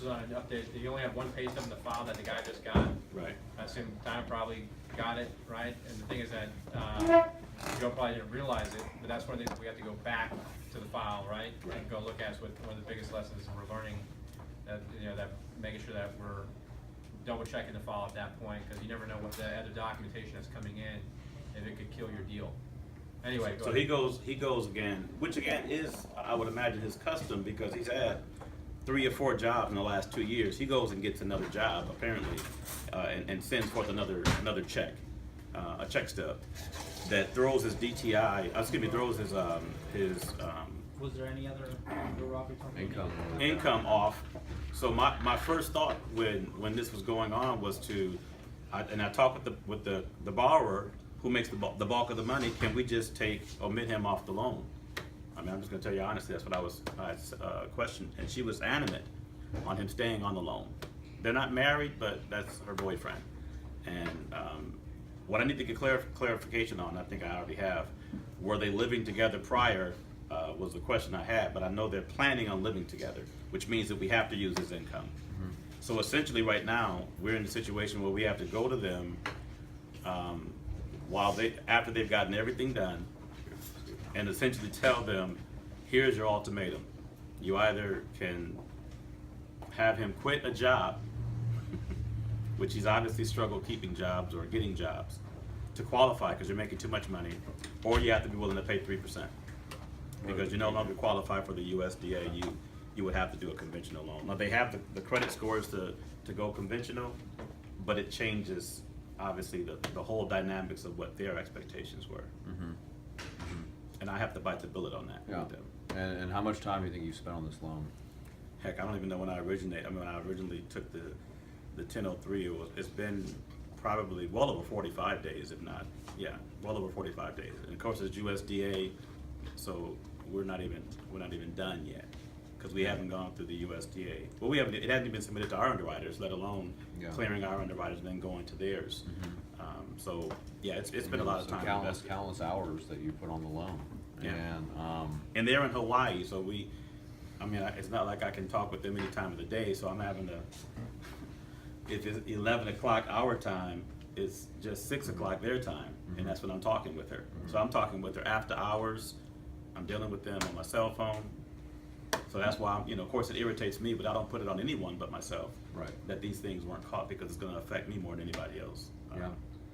is on an update, you only have one pay stub in the file that the guy just got. Right. I assume Tom probably got it, right? And the thing is that, Joe probably didn't realize it, but that's one of the things we have to go back to the file, right? Right. And go look at, so one of the biggest lessons we're learning, that, that making sure that we're double checking the file at that point, because you never know what the other documentation that's coming in, if it could kill your deal. Anyway, So he goes again, which again is, I would imagine, his custom, because he's had 3 or 4 jobs in the last 2 years. He goes and gets another job apparently, and sends forth another check, a check stub that throws his DTI. Throws his Was there any other income off. So my first thought when this was going on was I talked with the borrower who makes the bulk of the money. Can we just omit him off the loan? I mean, I'm just gonna tell you honestly, that's what I questioned, and she was adamant on him staying on the loan. They're not married, but that's her boyfriend. And what I need to get clarification on, I think I already have, were they living together prior, was the question I had, but I know they're planning on living together, which means that we have to use his income. Mm-hmm. So essentially right now, we're in a situation where we have to go to them after they've gotten everything done, and essentially tell them, here's your ultimatum. You either can have him quit a job, which he's obviously struggled keeping jobs or getting jobs to qualify because you're making too much money, or you have to be willing to pay 3%. Because you no longer qualify for the USDA, you would have to do a conventional loan. Now they have the credit scores to go conventional, but it changes obviously the whole dynamics of what their expectations were. Mm-hmm. Mm-hmm. And I have to bite the bullet on that with them. And how much time do you think you spent on this loan? Heck, I don't even know when I originally took the 1003, it's been probably well over 45 days, if not, well over 45 days. And of course it's USDA, so we're not even done yet, because we haven't gone through the USDA. Well, it hasn't even submitted to our underwriters, let alone clearing our underwriters and then going to theirs. Mm-hmm. So yeah, it's been a lot of time invested. Countless hours that you put on the loan. Yeah. And they're in Hawaii, so it's not like I can talk with them any time of the day, so I'm having to, if it's 11 o'clock our time, it's just 6 o'clock their time, mm-hmm. and that's when I'm talking with her. Mm-hmm. So I'm talking with her after hours, I'm dealing with them on my cell phone. So that's why of course it irritates me, but I don't put it on anyone but myself. Right. That these things weren't caught, because it's gonna affect me more than anybody else.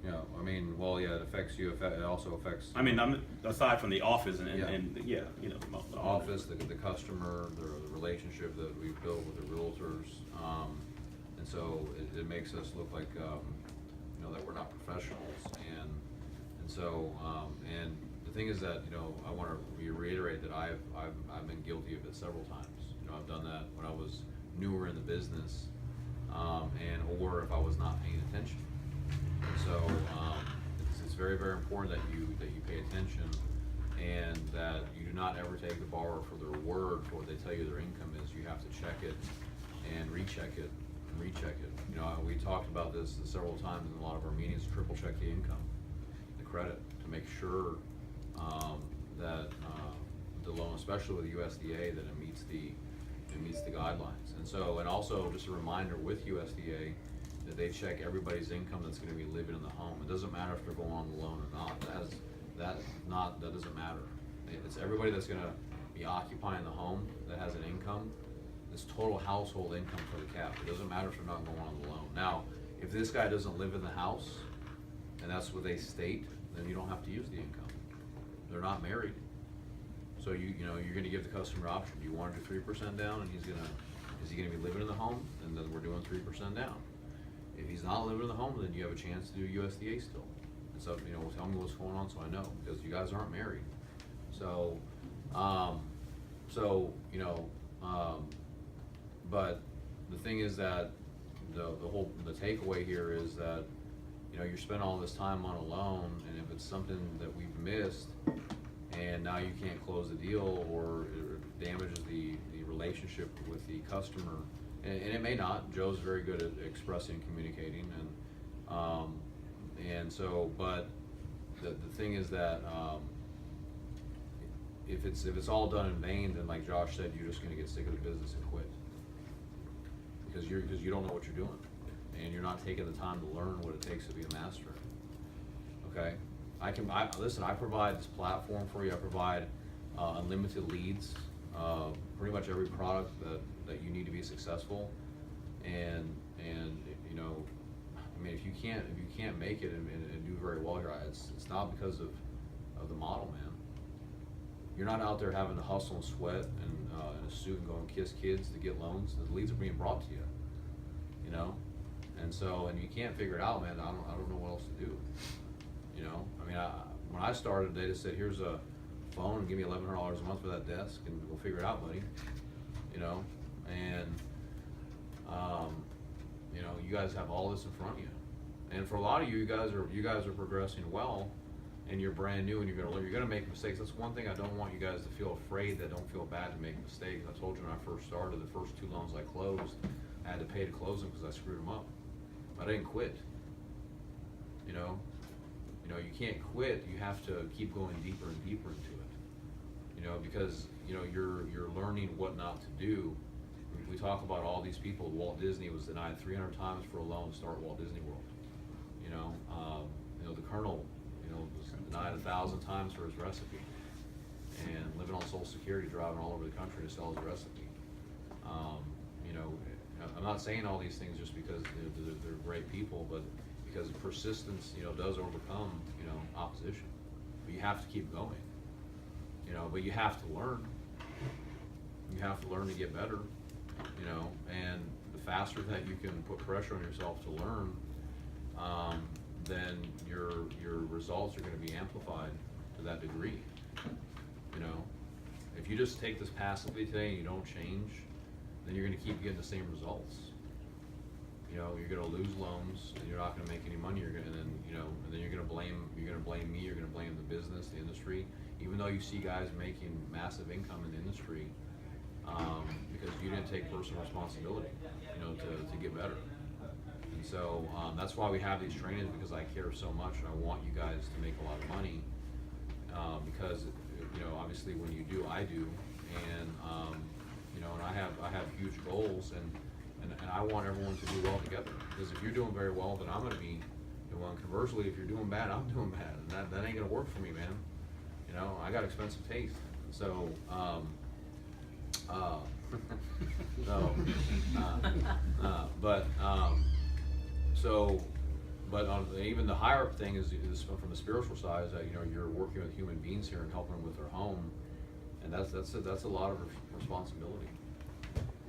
Yeah, I mean, it affects you. It also affects. I mean, I'm aside from the office and the office, the customer, the relationship that we've built with the realtors, and so it makes us look like that we're not professionals, and so and the thing is that I want to reiterate that I've been guilty of it several times. I've done that when I was newer in the business, or if I was not paying attention. And so it's very, very important that you pay attention, and that you do not ever take the borrower for their word for what they tell you their income is. You have to check it and recheck it and recheck it. We talked about this several times in a lot of our meetings. Triple check the income, the credit, to make sure that the loan, especially with the USDA, that it meets the guidelines. And also just a reminder with USDA that they check everybody's income that's going to be living in the home. It doesn't matter if they're going on the loan or not. That doesn't matter. It's everybody that's going to be occupying the home that has an income. It's total household income for the cap. It doesn't matter if they're not going on the loan. Now, if this guy doesn't live in the house, and that's what they state, then you don't have to use the income. They're not married. So you're going to give the customer option. Do you want to do 3% down, and is he going to be living in the home? And then we're doing 3% down. If he's not living in the home, then you have a chance to do USDA still. And so tell me what's going on so I know, because you guys aren't married. So, but the thing is that the takeaway here is that you're spending all this time on a loan, and if it's something that we've missed, and now you can't close the deal, or it damages the relationship with the customer, and it may not. Joe's very good at expressing and communicating, and so, but the thing is that if it's all done in vain, then like Josh said, you're just going to get sick of the business and quit. because you don't know what you're doing, and you're not taking the time to learn what it takes to be a master. Okay, listen, I provide this platform for you. I provide unlimited leads, pretty much every product that you need to be successful, and you know, I mean, if you can't make it and do very well here, it's not because of the model, man. You're not out there having to hustle and sweat and in a suit and go and kiss kids to get loans. The leads are being brought to you, you know, and you can't figure it out, man. I don't know what else to do, you know. I mean, when I started, they just said, here's a phone and give me $1,100 a month for that desk, and we'll figure it out, buddy, you know. And you know, you guys have all this in front of you, and for a lot of you guys are progressing well, and you're brand new, and you're gonna make mistakes. That's one thing I don't want you guys to feel afraid, that don't feel bad to make mistakes. I told you when I first started, the first 2 loans I closed, I had to pay to close them because I screwed them up. I didn't quit. You know, you can't quit. You have to keep going deeper and deeper into it. You know, because you know you're learning what not to do. We talk about all these people. Walt Disney was denied 300 times for a loan to start Walt Disney World. You know, the Colonel, you know, was denied 1,000 times for his recipe, and living on Social Security, driving all over the country to sell his recipe. You know, I'm not saying all these things just because they're great people, but because persistence, you know, does overcome, you know, opposition. But you have to keep going. You know, but you have to learn. You have to learn to get better. You know, and the faster that you can put pressure on yourself to learn, then your results are going to be amplified to that degree. You know, if you just take this passively today and you don't change, then you're going to keep getting the same results. You know, you're going to lose loans, and you're not going to make any money. You're going to, and then you're going to blame me. You're going to blame the business, the industry. Even though you see guys making massive income in the industry, because you didn't take personal responsibility, you know, to get better. And so that's why we have these trainings, because I care so much, and I want you guys to make a lot of money. Because you know, obviously, when you do, I do, and you know, and I have huge goals, and I want everyone to do well together. Because if you're doing very well, then I'm going to be doing well. And conversely, if you're doing bad, I'm doing bad, and that ain't going to work for me, man. You know, I got expensive taste, so. But even the higher up thing is from the spiritual side, is that, you know, you're working with human beings here and helping them with their home, and that's a lot of responsibility.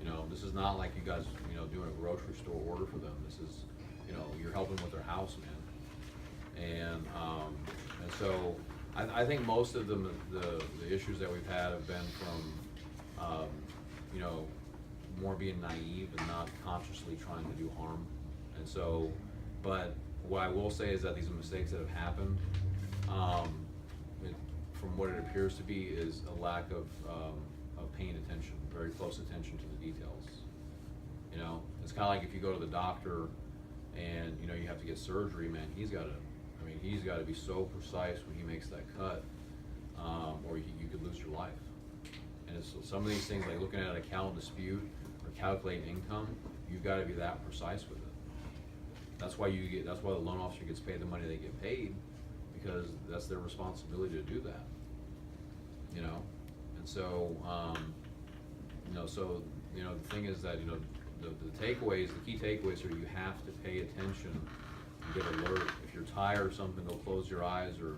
You know, this is not like you guys, you know, doing a grocery store order for them. This is, you know, you're helping with their house, man. And so I think most of the issues that we've had have been from you know, more being naive and not consciously trying to do harm. And so, but what I will say is that these mistakes that have happened, from what it appears to be, is a lack of paying attention, very close attention to the details. You know, it's kind of like if you go to the doctor and, you know, you have to get surgery, man, he's got to be so precise when he makes that cut, or you could lose your life. And it's some of these things, like looking at an account dispute or calculating income, you've got to be that precise with it. That's why the loan officer gets paid the money they get paid, because that's their responsibility to do that. You know, and so the thing is that, you know, the takeaways, the key takeaways are, you have to pay attention and get alert. If you're tired of something, go close your eyes, or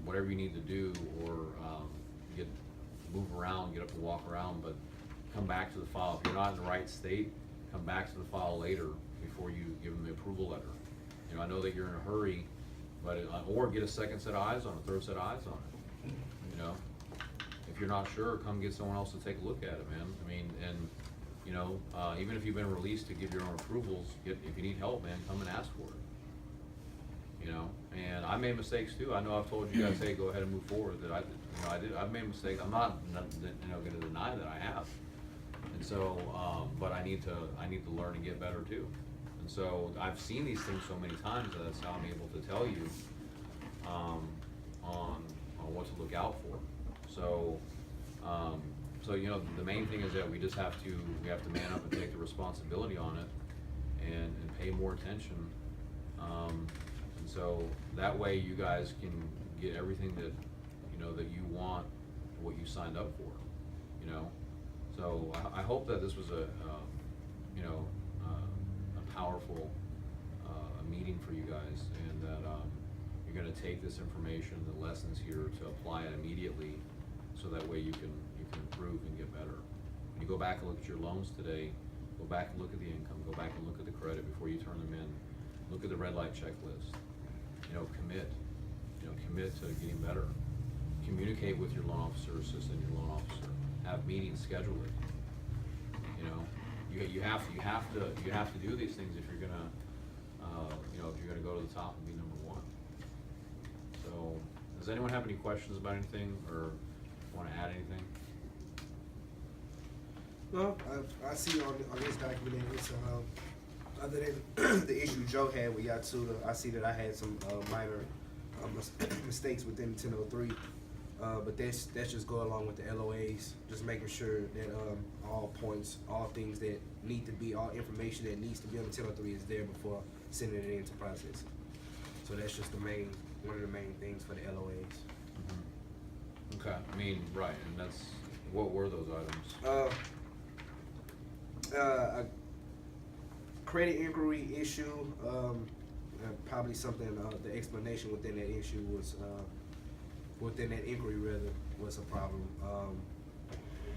whatever you need to do, or move around, get up and walk around, but come back to the file. If you're not in the right state, come back to the file later before you give them the approval letter. You know, I know that you're in a hurry, but or get a second set of eyes on it, third set of eyes on it. You know, if you're not sure, come get someone else to take a look at it, man. I mean, and you know, even if you've been released to give your own approvals, if you need help, man, come and ask for it. You know, and I made mistakes too. I know I've told you guys, hey, go ahead and move forward. That I've made mistakes. I'm not going to deny that I have. And so, but I need to learn and get better too. And so I've seen these things so many times that that's how I'm able to tell you on what to look out for. So, So, you know, the main thing is that we have to man up and take the responsibility on it and pay more attention. And so that way you guys can get everything that, you know, that you want, what you signed up for, you know? So I hope that this was a powerful meeting for you guys, and that you're gonna take this information, the lessons here, to apply it immediately, so that way you can improve and get better. When you go back and look at your loans today, go back and look at the income, go back and look at the credit before you turn them in, look at the red light checklist, you know, commit to getting better. Communicate with your loan officer, assistant your loan officer, have meetings, schedule it. You know, you have to do these things if you're gonna, if you're gonna go to the top and be number one. So, does anyone have any questions about anything, or wanna add anything? No, I see on this document, it's, other than the issue Joe had with Yatsuda, I see that I had some, minor, mistakes within 1003. But that's just go along with the LOAs, just making sure that, all points, all things that need to be, all information that needs to be on the 1003 is there before sending it into processing. So that's just one of the main things for the LOAs. Mm-hmm. Okay, I mean, right, and what were those items? A credit inquiry issue, probably something, the explanation within that issue was, within that inquiry rather, was a problem.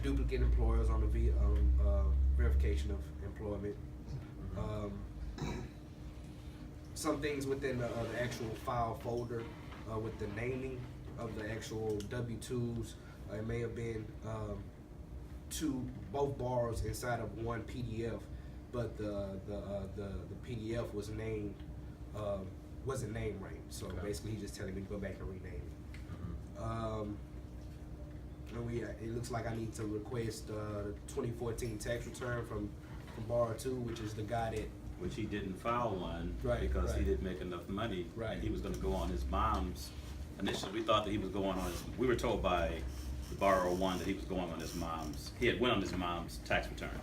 Duplicate employers on the verification of employment. Some things within the actual file folder, with the naming of the actual W-2s, it may have been, both borrowers inside of one PDF, but the PDF was named, wasn't named right. So Okay. basically, he's just telling me to go back and rename it. Mm-hmm. It looks like I need to request the 2014 tax return from borrower 2, which is the guy that. Which he didn't file one Right, because he right. didn't make enough money. Right. And he was gonna go on his mom's, initially, we thought that he was going on his, we were told by the borrower 1 that he was going on his mom's, he had went on his mom's tax return.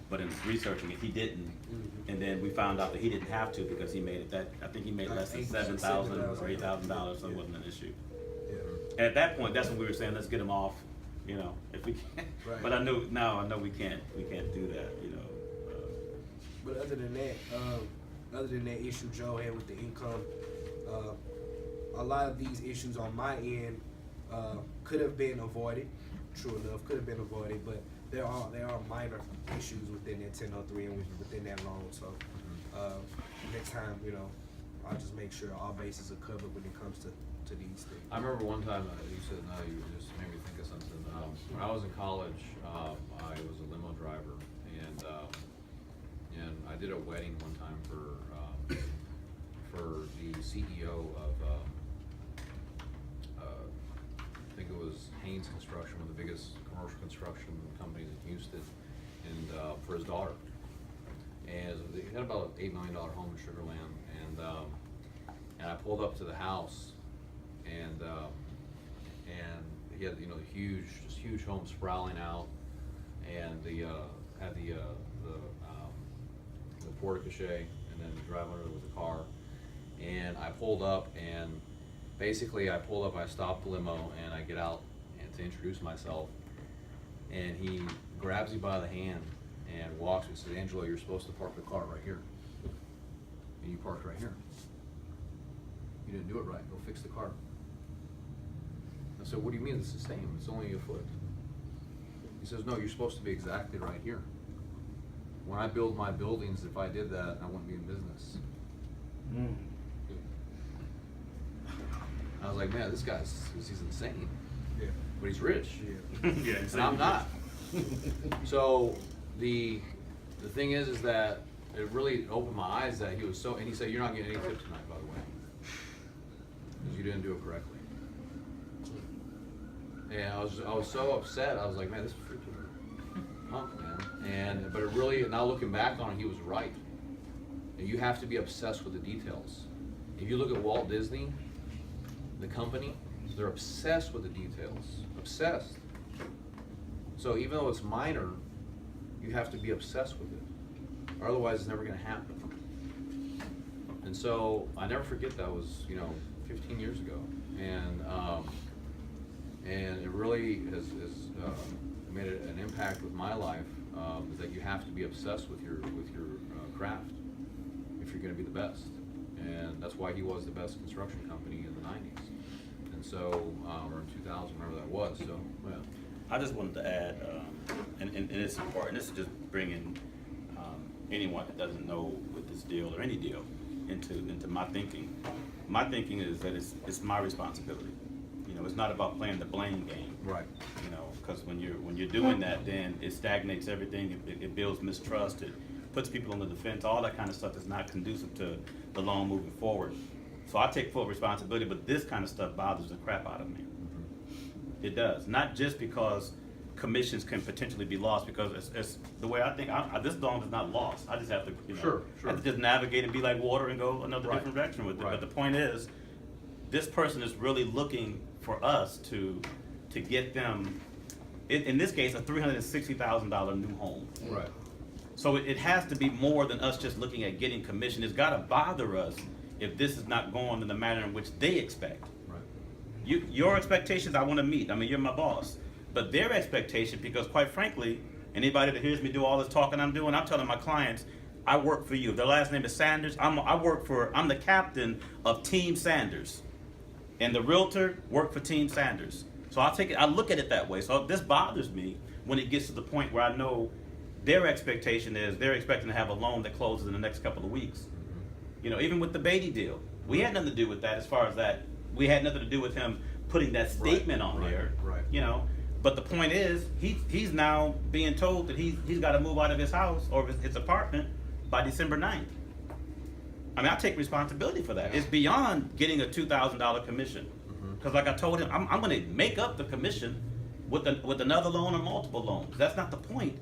But in researching it, he didn't. Mhm. And then we found out that he didn't have to because he made it I think he made less than $7,000 or $8,000, so it wasn't an issue. Yeah. And at that point, that's when we were saying, let's get him off, you know, if we can. Right. But I know we can't do that, you know. But other than that issue Joe had with the income, a lot of these issues on my end could have been avoided. True enough, could have been avoided, but there are minor issues within that 1003 and within that loan. So next time, I'll just make sure all bases are covered when it comes to these things. I remember one time you said, no, you just made me think of something. When I was in college, I was a limo driver, and I did a wedding one time for the CEO of, I think it was Haynes Construction, one of the biggest commercial construction companies in Houston, and for his daughter. And he had about an $8 million home in Sugar Land, and I pulled up to the house, and he had huge home sprawling out, and had the porta cachet, and then the drive under with the car. And I pulled up, and basically I stopped the limo, and I get out and to introduce myself, and he grabs me by the hand and walks me and says, Angelo, you're supposed to park the car right here. And you parked right here. You didn't do it right, go fix the car. I said, what do you mean it's the same? It's only a foot. He says, no, you're supposed to be exactly right here. When I build my buildings, if I did that, I wouldn't be in business. I was like, man, this he's insane. Yeah. But he's rich. Yeah. Yeah, And I'm not. So the thing is that it really opened my eyes that he was and he said, you're not getting any tip tonight, by the way, because you didn't do it correctly. And I was so upset. I was like, man, this is freaking punk, man. But it really, now looking back on it, he was right. And you have to be obsessed with the details. If you look at Walt Disney, the company, they're obsessed with the details. Obsessed. So even though it's minor, you have to be obsessed with it, or otherwise it's never gonna happen. And so, I never forget that was, 15 years ago, and it really has made an impact with my life, is that you have to be obsessed with your craft if you're gonna be the best. And that's why he was the best construction company in the 90s. And so, or in 2000, whenever that was, so, yeah. I just wanted to add, and it's important, this is just bringing anyone that doesn't know with this deal or any deal into my thinking. My thinking is that it's my responsibility. It's not about playing the blame game. Right. Because when you're doing that, then it stagnates everything. It builds mistrust. It puts people on the defense. All that kind of stuff is not conducive to the loan moving forward. So I take full responsibility, but this kind of stuff bothers the crap out of me. It does. Not just because commissions can potentially be lost, because it's the way I think. This loan is not lost. I just have to, Sure. have to just navigate and be like water and go another Right. different direction with it. Right. But the point is, this person is really looking for us to get them, in this case, a $360,000 new home. Right. So it has to be more than us just looking at getting commission. It's got to bother us if this is not going in the manner in which they expect. Right. Your expectations I want to meet. I mean, you're my boss. But their expectation, because quite frankly, anybody that hears me do all this talking I'm doing, I'm telling my clients, I work for you. If their last name is Sanders, I'm the captain of Team Sanders. And the realtor worked for Team Sanders. So I look at it that way. So this bothers me when it gets to the point where I know their expectation is they're expecting to have a loan that closes in the next couple of weeks. Even with the Beatty deal, we had nothing to do with that. As far as that, we had nothing to do with him putting that statement on there. Right. But the point is, he's now being told that he's got to move out of his house or his apartment by December 9th. I mean, I take responsibility for that. Yeah. It's beyond getting a $2,000 commission. Because like I told him, I'm going to make up the commission with another loan or multiple loans. That's not the point.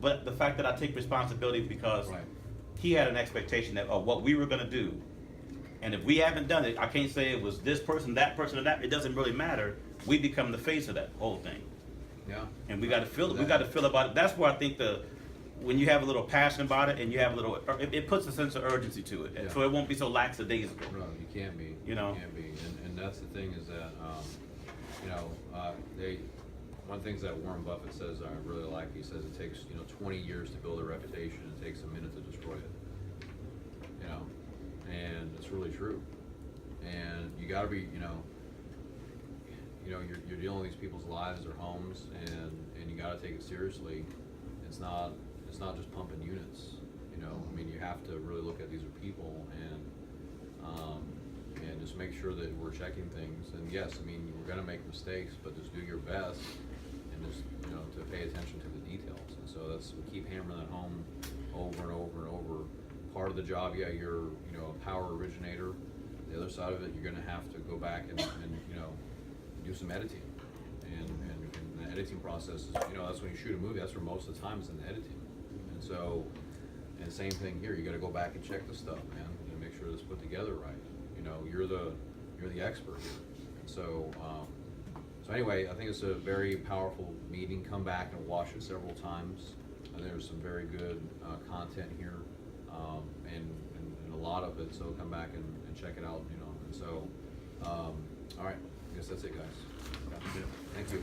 But the fact that I take responsibility because Right. he had an expectation of what we were going to do. And if we haven't done it, I can't say it was this person, or that. It doesn't really matter. We become the face of that whole thing. Yeah. And we got to feel it. We got to feel about it. That's where I think when you have a little passion about it and you have a little, it puts a sense of urgency to it. Yeah. So it won't be so lackadaisical. No, you can't be. You know? You can't be. And that's the thing is that, one of the things that Warren Buffett says I really like, he says it takes, 20 years to build a reputation, it takes a minute to destroy it. And it's really true. And you gotta be, you're dealing with these people's lives, their homes, and you gotta take it seriously. It's not just pumping units, I mean, you have to really look at these are people and just make sure that we're checking things. And yes, I mean, we're gonna make mistakes, but just do your best and just, to pay attention to the details. And so we keep hammering that home over and over and over. Part of the job, yeah, you're, a power originator. The other side of it, you're gonna have to go back and do some editing. And the editing process is, that's when you shoot a movie, that's where most of the time is in the editing. And so, and same thing here, you gotta go back and check the stuff, man, and make sure it's put together right. You're the expert here. And so, anyway, I think it's a very powerful meeting. Come back and watch it several times. There's some very good content here, and a lot of it, so come back and check it out, And so, all right, I guess that's it, guys. Thank you.